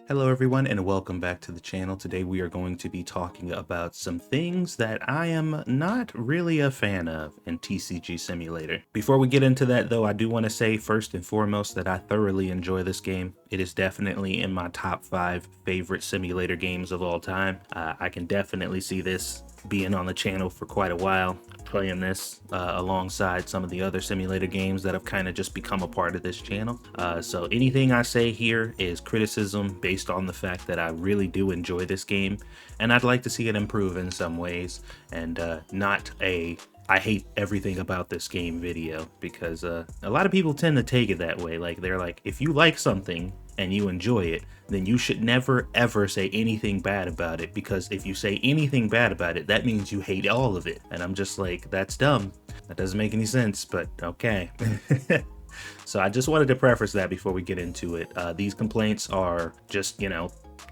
Hello everyone and welcome back to the channel. Today we are going to be talking about some things that I am not really a fan of in TCG Simulator. Before we get into that though, I do want to say first and foremost that I thoroughly enjoy this game. It is definitely in my top 5 favorite simulator games of all time. I can definitely see this being on the channel for quite a while, playing this alongside some of the other simulator games that have kind of just become a part of this channel. So anything I say here is criticism based on the fact that I really do enjoy this game and I'd like to see it improve in some ways, and not a I hate everything about this game video, because a lot of people tend to take it that way. Like, they're like, if you like something and you enjoy it, then you should never ever say anything bad about it, because if you say anything bad about it, that means you hate all of it. And I'm just like, that's dumb. That doesn't make any sense, but okay. So I just wanted to preface that before we get into it. These complaints are just,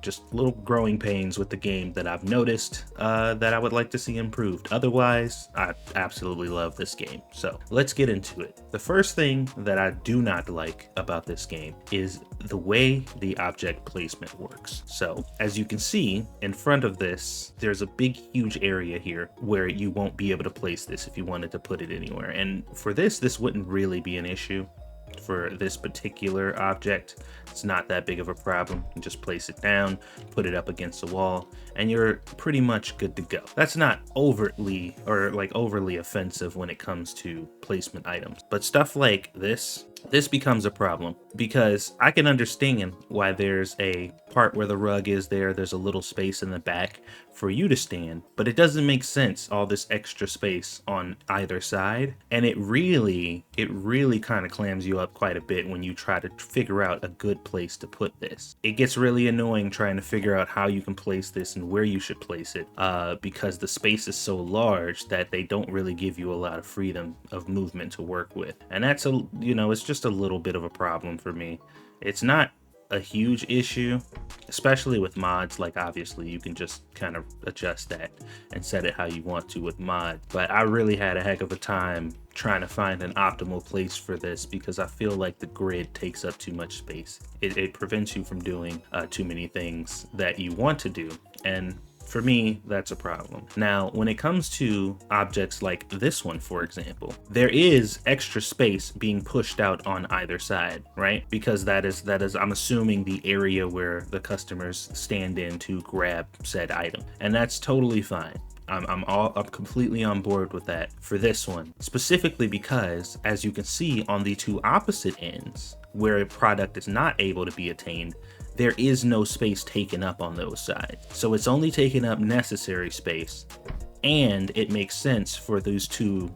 just little growing pains with the game that I've noticed that I would like to see improved. Otherwise, I absolutely love this game. So let's get into it. The first thing that I do not like about this game is the way the object placement works. So as you can see in front of this, there's a big, huge area here where you won't be able to place this if you wanted to put it anywhere. And for this wouldn't really be an issue. For this particular object, it's not that big of a problem. You just place it down, put it up against the wall, and you're pretty much good to go. That's not overtly offensive when it comes to placement items. But stuff like this becomes a problem, because I can understand why there's a part where the rug is there's a little space in the back for you to stand, but it doesn't make sense, all this extra space on either side. And it really kind of clams you up quite a bit when you try to figure out a good place to put this. It gets really annoying trying to figure out how you can place this and where you should place it, because the space is so large that they don't really give you a lot of freedom of movement to work with. And that's it's just a little bit of a problem for me. It's not a huge issue, especially with mods. Like, obviously you can just kind of adjust that and set it how you want to with mod, but I really had a heck of a time trying to find an optimal place for this, because I feel like the grid takes up too much space. It prevents you from doing too many things that you want to do, and for me, that's a problem. Now, when it comes to objects like this one, for example, there is extra space being pushed out on either side, right? Because that is, I'm assuming, the area where the customers stand in to grab said item. And that's totally fine. I'm completely on board with that for this one, specifically because, as you can see on the two opposite ends, where a product is not able to be attained, there is no space taken up on those sides. So it's only taking up necessary space. And it makes sense for those two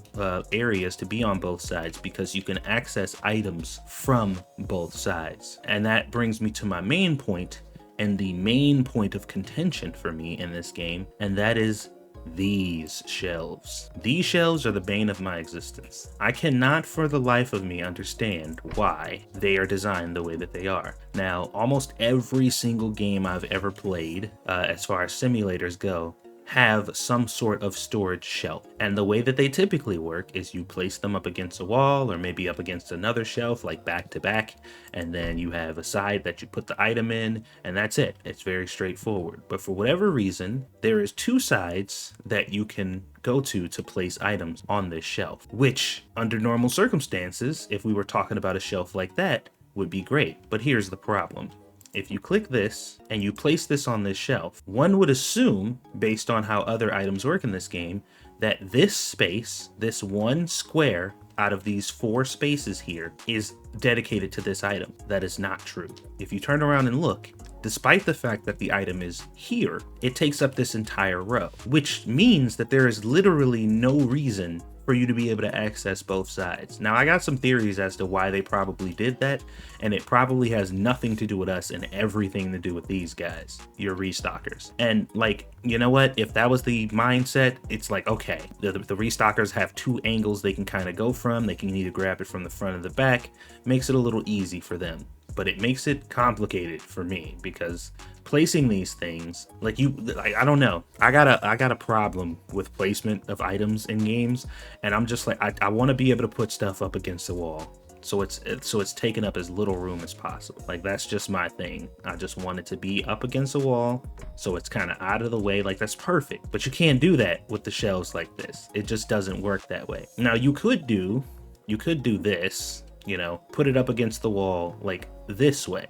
areas to be on both sides, because you can access items from both sides. And that brings me to my main point, and the main point of contention for me in this game, and that is these shelves. These shelves are the bane of my existence. I cannot for the life of me understand why they are designed the way that they are. Now, almost every single game I've ever played, as far as simulators go, have some sort of storage shelf. And the way that they typically work is you place them up against a wall, or maybe up against another shelf, like back to back, and then you have a side that you put the item in, and that's it. It's very straightforward. But for whatever reason, there is two sides that you can go to place items on this shelf, which under normal circumstances, if we were talking about a shelf like that, would be great. But here's the problem. If you click this and you place this on this shelf, one would assume, based on how other items work in this game, that this space, this one square out of these 4 spaces here, is dedicated to this item. That is not true. If you turn around and look, despite the fact that the item is here, it takes up this entire row, which means that there is literally no reason for you to be able to access both sides. Now, I got some theories as to why they probably did that, and it probably has nothing to do with us and everything to do with these guys, your restockers. And like, you know what? If that was the mindset, it's like, okay, the restockers have 2 angles they can kind of go from. They can either grab it from the front or the back. Makes it a little easy for them. But it makes it complicated for me, because placing these things, I don't know. I got a problem with placement of items in games, and I'm just like, I want to be able to put stuff up against the wall. so it's taking up as little room as possible. Like, that's just my thing. I just want it to be up against the wall, so it's kind of out of the way. Like, that's perfect. But you can't do that with the shelves like this. It just doesn't work that way. Now, you could do this, you know, put it up against the wall like this way,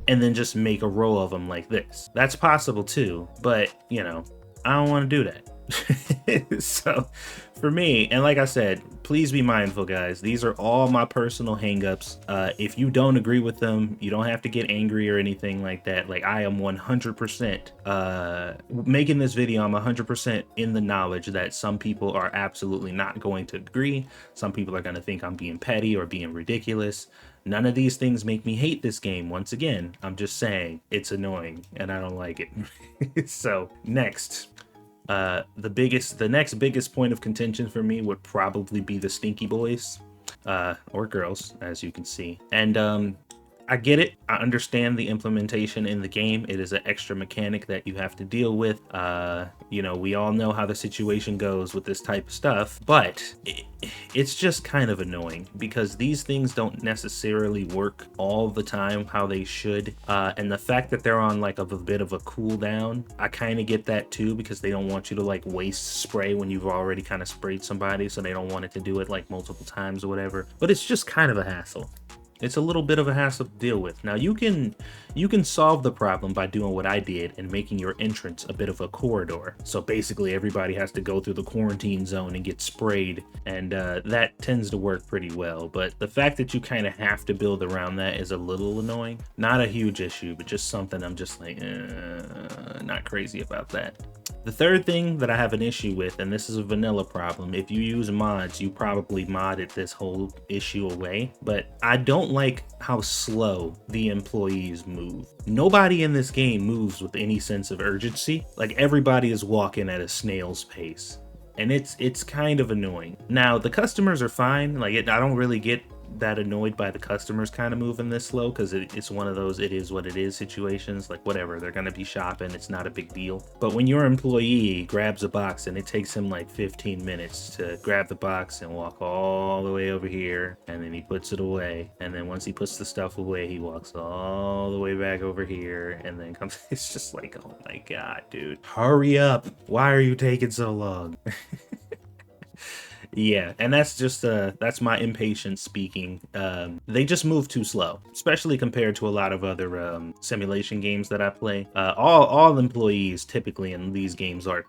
and then just make a row of them like this. That's possible too, but you know, I don't want to do that. So for me, and like I said, please be mindful, guys. These are all my personal hangups. If you don't agree with them, you don't have to get angry or anything like that. Like, I am 100% making this video. I'm 100% in the knowledge that some people are absolutely not going to agree. Some people are going to think I'm being petty or being ridiculous. None of these things make me hate this game. Once again, I'm just saying it's annoying and I don't like it. So next, the next biggest point of contention for me would probably be the stinky boys, or girls, as you can see. And I get it. I understand the implementation in the game. It is an extra mechanic that you have to deal with. You know, we all know how the situation goes with this type of stuff, but it's just kind of annoying because these things don't necessarily work all the time how they should. And the fact that they're on like a bit of a cooldown, I kind of get that too, because they don't want you to like waste spray when you've already kind of sprayed somebody, so they don't want it to do it like multiple times or whatever. But it's just kind of a hassle. It's a little bit of a hassle to deal with. Now, you can solve the problem by doing what I did and making your entrance a bit of a corridor. So basically everybody has to go through the quarantine zone and get sprayed, and that tends to work pretty well. But the fact that you kind of have to build around that is a little annoying. Not a huge issue, but just something I'm just like, not crazy about that. The third thing that I have an issue with, and this is a vanilla problem, if you use mods, you probably modded this whole issue away, but I don't like how slow the employees move. Nobody in this game moves with any sense of urgency. Like, everybody is walking at a snail's pace, and it's kind of annoying. Now, the customers are fine. Like, I don't really get that annoyed by the customers kind of moving this slow, because it's one of those it is what it is situations. Like, whatever, they're gonna be shopping, it's not a big deal. But when your employee grabs a box and it takes him like 15 minutes to grab the box and walk all the way over here, and then he puts it away, and then once he puts the stuff away, he walks all the way back over here and then comes, it's just like, oh my god, dude, hurry up, why are you taking so long? Yeah, and that's just that's my impatience speaking. They just move too slow, especially compared to a lot of other simulation games that I play. All employees typically in these games are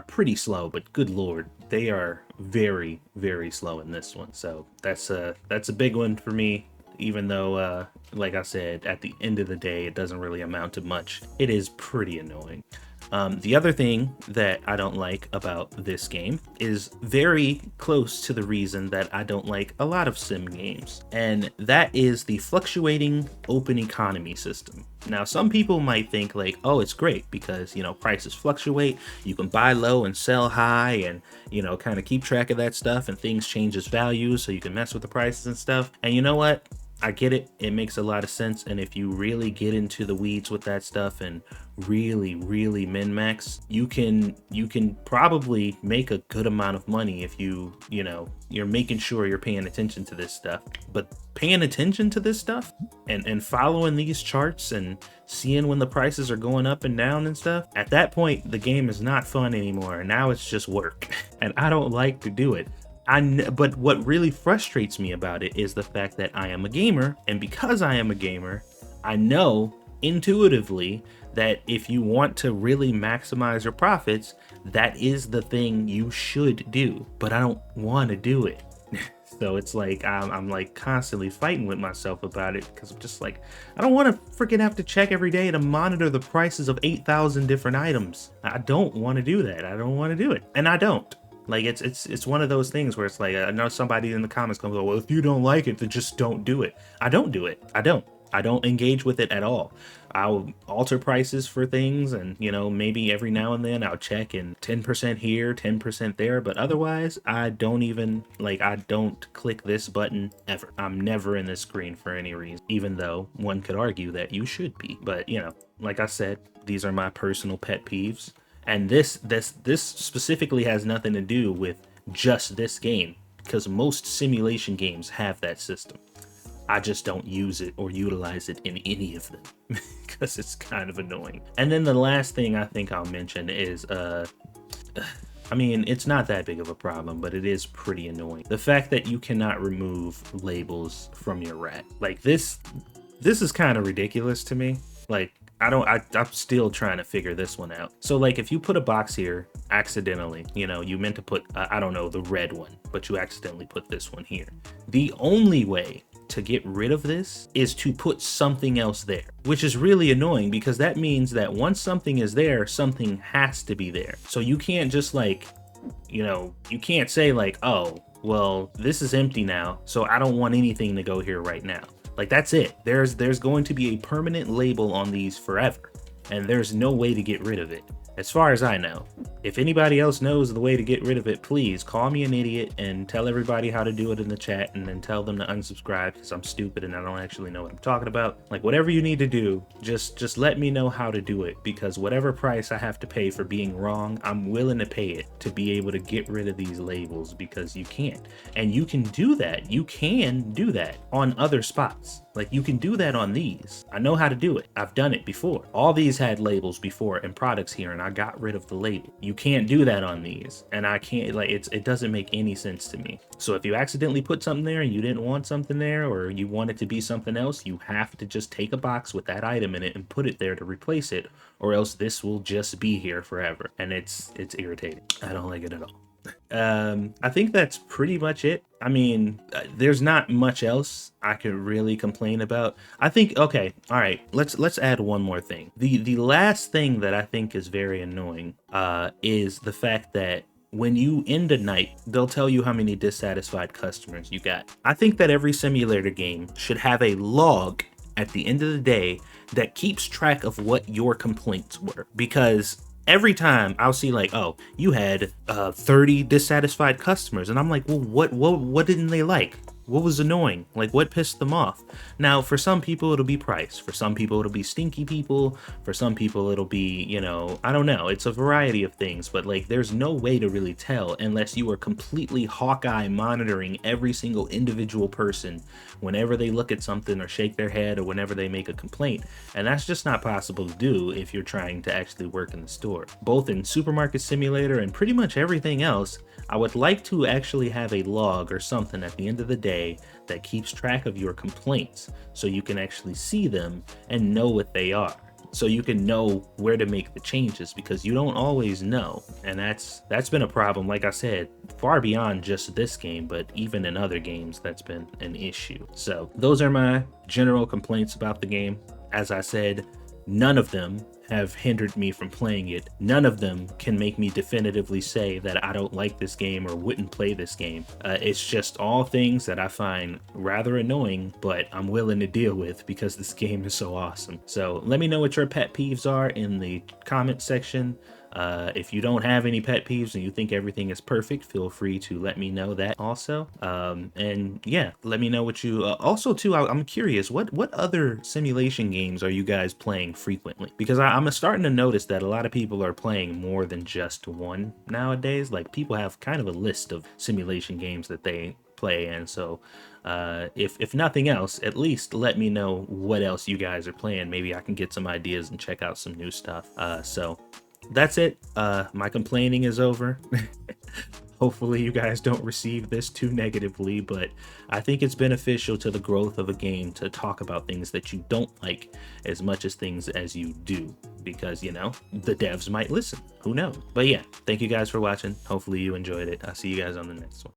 pretty slow, but good lord, they are very, very slow in this one. So that's a big one for me. Even though, like I said, at the end of the day, it doesn't really amount to much. It is pretty annoying. The other thing that I don't like about this game is very close to the reason that I don't like a lot of sim games, and that is the fluctuating open economy system. Now, some people might think like, oh, it's great because, you know, prices fluctuate, you can buy low and sell high, and, you know, kind of keep track of that stuff, and things change its value, so you can mess with the prices and stuff. And you know what? I get it. It makes a lot of sense. And if you really get into the weeds with that stuff and really, really min-max, you can probably make a good amount of money if you know, you're making sure you're paying attention to this stuff. But paying attention to this stuff and following these charts and seeing when the prices are going up and down and stuff, at that point, the game is not fun anymore. Now it's just work. And I don't like to do it. But what really frustrates me about it is the fact that I am a gamer, and because I am a gamer, I know intuitively that if you want to really maximize your profits, that is the thing you should do, but I don't want to do it. So it's like I'm like constantly fighting with myself about it, because I'm just like, I don't want to freaking have to check every day to monitor the prices of 8,000 different items. I don't want to do that. I don't want to do it, and I don't. Like, it's one of those things where it's like, I know somebody in the comments comes, well, if you don't like it, then just don't do it. I don't do it. I don't engage with it at all. I'll alter prices for things, and, you know, maybe every now and then I'll check in 10% here, 10% there, but otherwise I don't even, like, I don't click this button ever. I'm never in this screen for any reason, even though one could argue that you should be. But, you know, like I said, these are my personal pet peeves. And this specifically has nothing to do with just this game. because most simulation games have that system. I just don't use it or utilize it in any of them because it's kind of annoying. And then the last thing I think I'll mention is, I mean, it's not that big of a problem, but it is pretty annoying. The fact that you cannot remove labels from your rack. Like this is kind of ridiculous to me. Like, I'm still trying to figure this one out. So like if you put a box here accidentally, you know, you meant to put, I don't know, the red one, but you accidentally put this one here. The only way to get rid of this is to put something else there, which is really annoying because that means that once something is there, something has to be there. So you can't just like, you know, you can't say like, oh, well, this is empty now, so I don't want anything to go here right now. Like that's it. There's going to be a permanent label on these forever, and there's no way to get rid of it. As far as I know. If anybody else knows the way to get rid of it, please call me an idiot and tell everybody how to do it in the chat, and then tell them to unsubscribe because I'm stupid and I don't actually know what I'm talking about. Like whatever you need to do, just let me know how to do it, because whatever price I have to pay for being wrong, I'm willing to pay it to be able to get rid of these labels, because you can't. And you can do that. You can do that on other spots. Like you can do that on these. I know how to do it. I've done it before. All these had labels before and products here, and I got rid of the label. You can't do that on these, and I can't, like, it doesn't make any sense to me. So if you accidentally put something there and you didn't want something there, or you want it to be something else, you have to just take a box with that item in it and put it there to replace it, or else this will just be here forever. And it's irritating. I don't like it at all. I think that's pretty much it. I mean, there's not much else I could really complain about. I think, okay, all right, let's add one more thing. The last thing that I think is very annoying is the fact that when you end a night, they'll tell you how many dissatisfied customers you got. I think that every simulator game should have a log at the end of the day that keeps track of what your complaints were, because every time I'll see like, oh, you had 30 dissatisfied customers, and I'm like, well, what didn't they like? What was annoying? Like, what pissed them off? Now, for some people, it'll be price. For some people, it'll be stinky people. For some people, it'll be, you know, I don't know. It's a variety of things, but like, there's no way to really tell unless you are completely Hawkeye monitoring every single individual person whenever they look at something or shake their head or whenever they make a complaint. And that's just not possible to do if you're trying to actually work in the store. Both in Supermarket Simulator and pretty much everything else, I would like to actually have a log or something at the end of the day that keeps track of your complaints, so you can actually see them and know what they are, so you can know where to make the changes, because you don't always know. And that's been a problem, like I said, far beyond just this game, but even in other games that's been an issue. So those are my general complaints about the game. As I said, none of them have hindered me from playing it. None of them can make me definitively say that I don't like this game or wouldn't play this game. It's just all things that I find rather annoying, but I'm willing to deal with because this game is so awesome. So let me know what your pet peeves are in the comment section. If you don't have any pet peeves and you think everything is perfect, feel free to let me know that also. And yeah, let me know what you also too. I'm curious, what other simulation games are you guys playing frequently? Because I'm starting to notice that a lot of people are playing more than just one nowadays. Like, people have kind of a list of simulation games that they play, and so if nothing else, at least let me know what else you guys are playing. Maybe I can get some ideas and check out some new stuff. So that's it. My complaining is over. Hopefully you guys don't receive this too negatively, but I think it's beneficial to the growth of a game to talk about things that you don't like as much as things as you do, because, you know, the devs might listen. Who knows? But yeah, thank you guys for watching. Hopefully you enjoyed it. I'll see you guys on the next one.